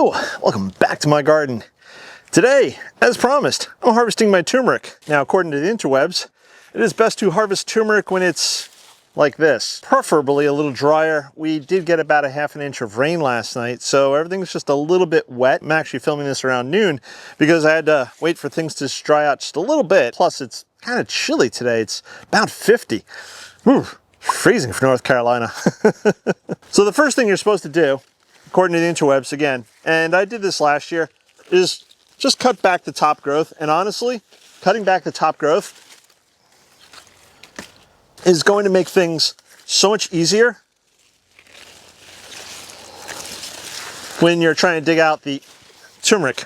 Hello, welcome back to my garden. Today, as promised, I'm harvesting my turmeric. Now, according to the interwebs, it is best to harvest turmeric when it's like this, preferably a little drier. We did get about a ½ inch of rain last night, so everything's just a little bit wet. I'm actually filming this around noon because I had to wait for things to dry out just a little bit. Plus, it's kind of chilly today. It's about 50. Whew, freezing for North Carolina. So the first thing you're supposed to do, according to the interwebs again, and I did this last year, is just cut back the top growth. And honestly, cutting back the top growth is going to make things so much easier when you're trying to dig out the turmeric.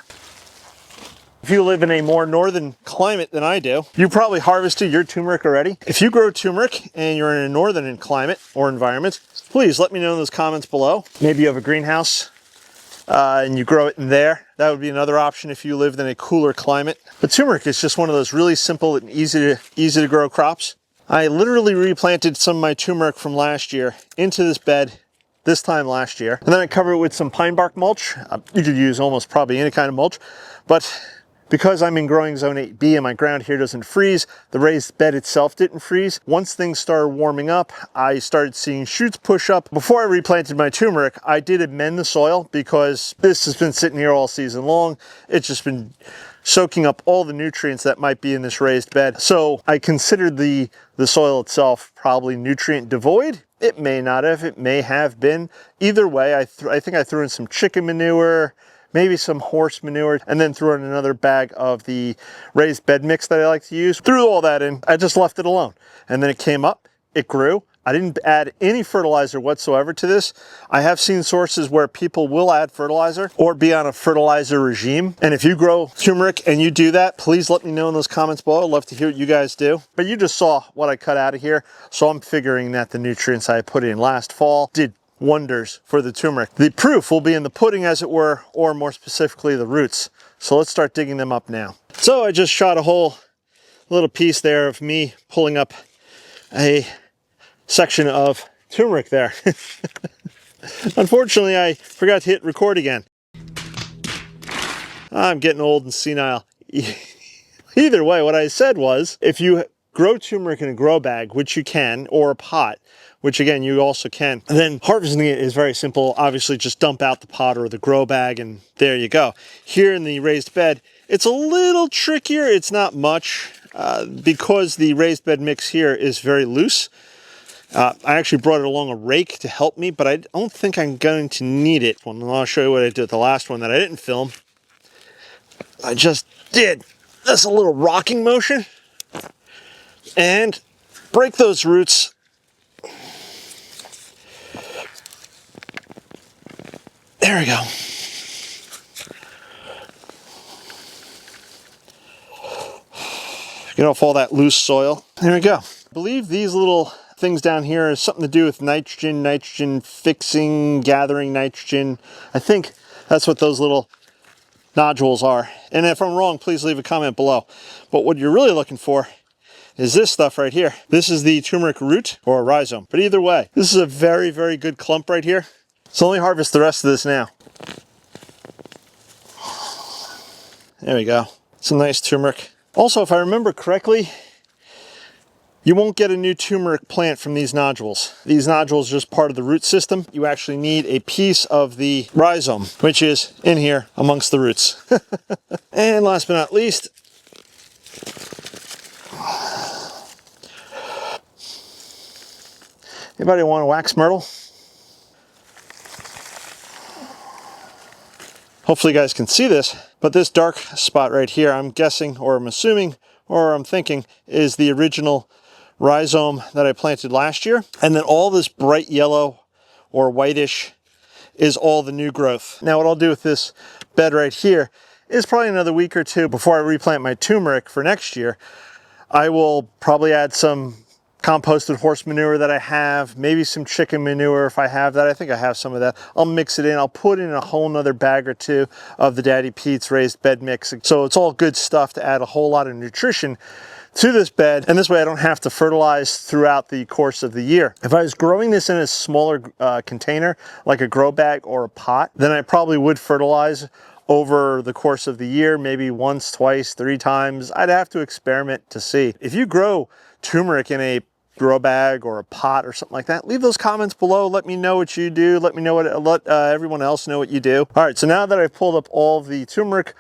If you live in a more northern climate than I do, you probably harvested your turmeric already. If you grow turmeric and you're in a northern climate or environment, please let me know in those comments below. Maybe you have a greenhouse and you grow it in there. That would be another option if you lived in a cooler climate. But turmeric is just one of those really simple and easy to grow crops. I literally replanted some of my turmeric from last year into this bed this time last year. And then I covered it with some pine bark mulch. You could use almost probably any kind of mulch, but because I'm in growing zone 8B and my ground here doesn't freeze, the raised bed itself didn't freeze. Once things started warming up, I started seeing shoots push up. Before I replanted my turmeric, I did amend the soil because this has been sitting here all season long. It's just been soaking up all the nutrients that might be in this raised bed. So I considered the soil itself probably nutrient devoid. It may not have, it may have been. Either way, I think I threw in some chicken manure, maybe some horse manure, and then threw in another bag of the raised bed mix that I like to use. Threw all that in, I just left it alone. And then it came up, it grew. I didn't add any fertilizer whatsoever to this. I have seen sources where people will add fertilizer or be on a fertilizer regime. And if you grow turmeric and you do that, please let me know in those comments below. I'd love to hear what you guys do. But you just saw what I cut out of here. So I'm figuring that the nutrients I put in last fall did wonders for the turmeric. The proof will be in the pudding, as it were, or more specifically the roots. So let's start digging them up now. So I just shot a whole little piece there of me pulling up a section of turmeric there. Unfortunately, I forgot to hit record again. I'm getting old and senile. Either way, what I said was, if you grow turmeric in a grow bag, which you can, or a pot, which again, you also can, and then harvesting it is very simple. Obviously, just dump out the pot or the grow bag, and there you go. Here in the raised bed, it's a little trickier. It's not much because the raised bed mix here is very loose. I actually brought it along a rake to help me, but I don't think I'm going to need it. Well, I'll show you what I did with the last one that I didn't film. I just did this little rocking motion and break those roots. There we go. Get off all that loose soil. There we go. I believe these little things down here is something to do with nitrogen fixing, gathering nitrogen. I think that's what those little nodules are. And if I'm wrong, please leave a comment below. But what you're really looking for is this stuff right here. This is the turmeric root or rhizome. But either way, this is a very, very good clump right here. So let me harvest the rest of this now. There we go. Some nice turmeric. Also, if I remember correctly, you won't get a new turmeric plant from these nodules. These nodules are just part of the root system. You actually need a piece of the rhizome, which is in here amongst the roots. And last but not least, anybody want a wax myrtle? Hopefully you guys can see this, but this dark spot right here, I'm guessing, or I'm assuming, or I'm thinking, is the original rhizome that I planted last year. And then all this bright yellow or whitish is all the new growth. Now what I'll do with this bed right here is probably another week or two before I replant my turmeric for next year. I will probably add some composted horse manure that I have, maybe some chicken manure if I have that. I think I have some of that. I'll mix it in. I'll put in a whole nother bag or two of the Daddy Pete's raised bed mix. So it's all good stuff to add a whole lot of nutrition to this bed, and this way I don't have to fertilize throughout the course of the year. If I was growing this in a smaller container, like a grow bag or a pot, then I probably would fertilize over the course of the year, maybe once, twice, 3 times. I'd have to experiment to see. If you grow turmeric in a grow bag or a pot or something like that, leave those comments below. Let me know what you do. Let me know let everyone else know what you do. All right, so now that I've pulled up all the turmeric,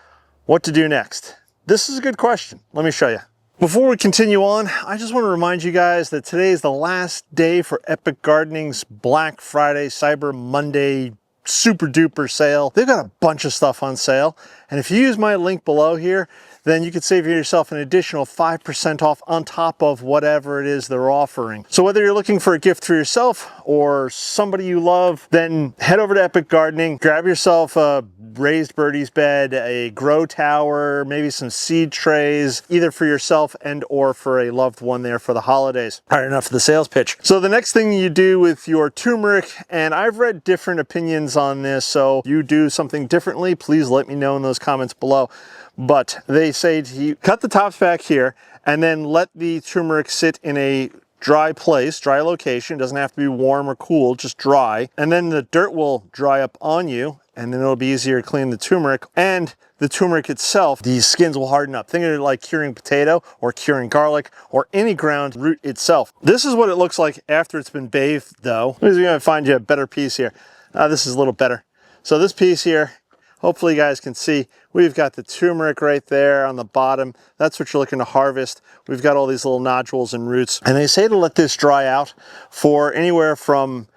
what to do next? This is a good question. Let me show you. Before we continue on, I just want to remind you guys that today is the last day for Epic Gardening's Black Friday, Cyber Monday, super duper sale. They've got a bunch of stuff on sale. And if you use my link below here, then you could save yourself an additional 5% off on top of whatever it is they're offering. So whether you're looking for a gift for yourself or somebody you love, then head over to Epic Gardening, grab yourself a raised birdie's bed, a grow tower, maybe some seed trays, either for yourself and or for a loved one there for the holidays. All right, enough of the sales pitch. So the next thing you do with your turmeric, and I've read different opinions on this, so if you do something differently, please let me know in those comments below. But they say to cut the tops back here and then let the turmeric sit in a dry place, dry location. It doesn't have to be warm or cool, just dry. And then the dirt will dry up on you, and then it'll be easier to clean the turmeric. And the turmeric itself, these skins will harden up. Think of it like curing potato or curing garlic or any ground root itself. This is what it looks like after it's been bathed though. I'm gonna find you a better piece here. This is a little better. So this piece here, hopefully you guys can see, we've got the turmeric right there on the bottom. That's what you're looking to harvest. We've got all these little nodules and roots. And they say to let this dry out for anywhere from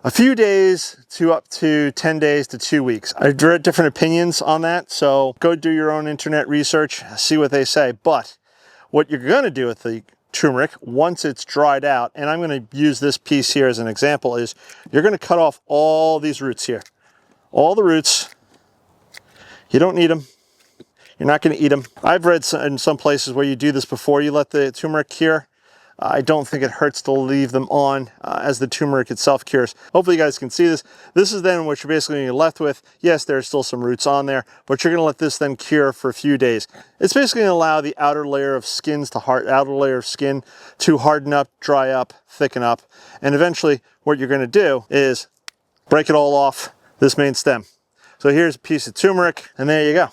a few days to up to 10 days to 2 weeks. I've read different opinions on that, so go do your own internet research, see what they say. But what you're gonna do with the turmeric, once it's dried out, and I'm gonna use this piece here as an example, is you're gonna cut off all these roots here. All the roots. You don't need them. You're not going to eat them. I've read in some places where you do this before you let the turmeric cure. I don't think it hurts to leave them on as the turmeric itself cures. Hopefully you guys can see this. This is then what you're basically going to be left with. Yes, there's still some roots on there, but you're going to let this then cure for a few days. It's basically going to allow the outer layer of skin to harden up, dry up, thicken up, and eventually what you're going to do is break it all off this main stem. So here's a piece of turmeric, and there you go.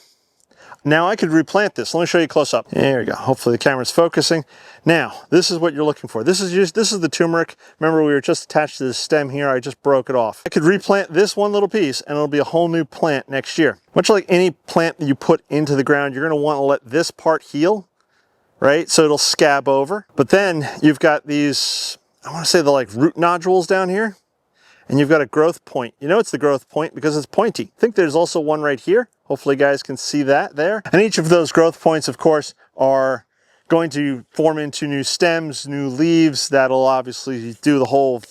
Now I could replant this. Let me show you close up. There we go. Hopefully the camera's focusing. Now, this is what you're looking for. This is the turmeric. Remember, we were just attached to the stem here. I just broke it off. I could replant this one little piece, and it'll be a whole new plant next year. Much like any plant that you put into the ground, you're going to want to let this part heal, right? So it'll scab over. But then you've got these, I want to say they're like root nodules down here. And you've got a growth point. You know it's the growth point because it's pointy. I think there's also one right here. Hopefully you guys can see that there. And each of those growth points, of course, are going to form into new stems, new leaves. That'll obviously do the whole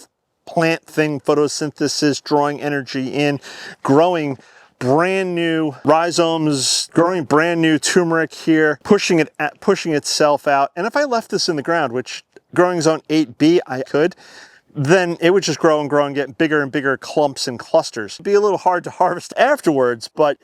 plant thing, photosynthesis, drawing energy in, growing brand new rhizomes, growing brand new turmeric here, pushing itself out. And if I left this in the ground, which growing zone 8B I could, then it would just grow and get bigger and bigger clumps and clusters. It'd be a little hard to harvest afterwards, but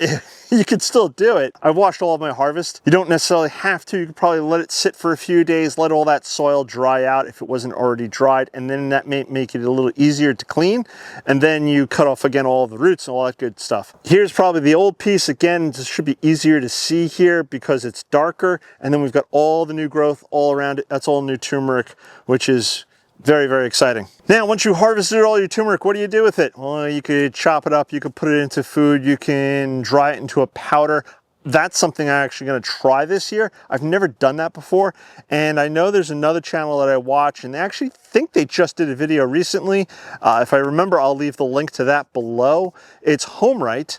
you could still do it. I've watched all of my harvest. You don't necessarily have to. You could probably let it sit for a few days, let all that soil dry out if it wasn't already dried, and then that may make it a little easier to clean. And then you cut off again all the roots and all that good stuff. Here's probably the old piece. Again, this should be easier to see here because it's darker. And then we've got all the new growth all around it. That's all new turmeric, which is very, very exciting. Now, once you harvested all your turmeric, what do you do with it? Well, you could chop it up, you could put it into food, you can dry it into a powder. That's something I'm actually going to try this year. I've never done that before, and I know there's another channel that I watch, and they actually think they just did a video recently. If I remember, I'll leave the link to that below. It's Home Right,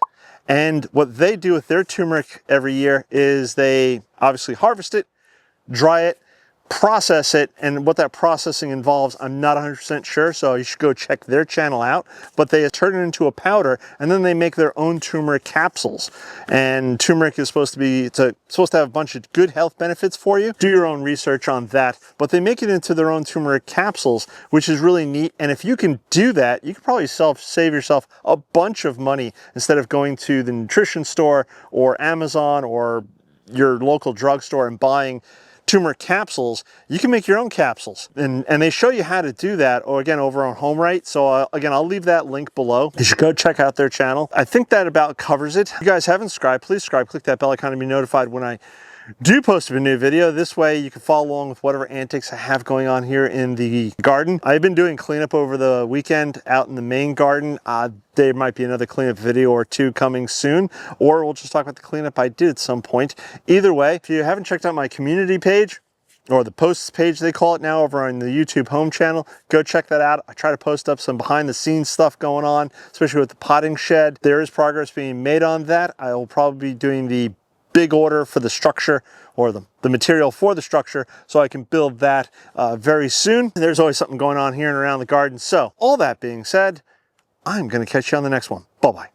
and what they do with their turmeric every year is they obviously harvest it, dry it, process it, and what that processing involves, I'm not 100% sure, so you should go check their channel out. But they turn it into a powder, and then they make their own turmeric capsules. And turmeric is supposed to have a bunch of good health benefits for you. Do your own research on that. But they make it into their own turmeric capsules, which is really neat. And if you can do that, you can probably save yourself a bunch of money instead of going to the nutrition store or Amazon or your local drugstore and buying turmeric capsules, you can make your own capsules. And they show you how to do that, or again, over on HomeRite. So again, I'll leave that link below. You should go check out their channel. I think that about covers it. If you guys haven't subscribed, please subscribe, click that bell icon to be notified when I do post a new video. This way you can follow along with whatever antics I have going on here in the garden. I've been doing cleanup over the weekend out in the main garden. There might be another cleanup video or two coming soon, or we'll just talk about the cleanup I did at some point. Either way, if you haven't checked out my community page, or the posts page they call it now, over on the YouTube home channel, go check that out. I try to post up some behind the scenes stuff going on, especially with the potting shed. There is progress being made on that. I will probably be doing the big order for the structure, or the material for the structure, so I can build that very soon. There's always something going on here and around the garden. So all that being said, I'm going to catch you on the next one. Bye-bye.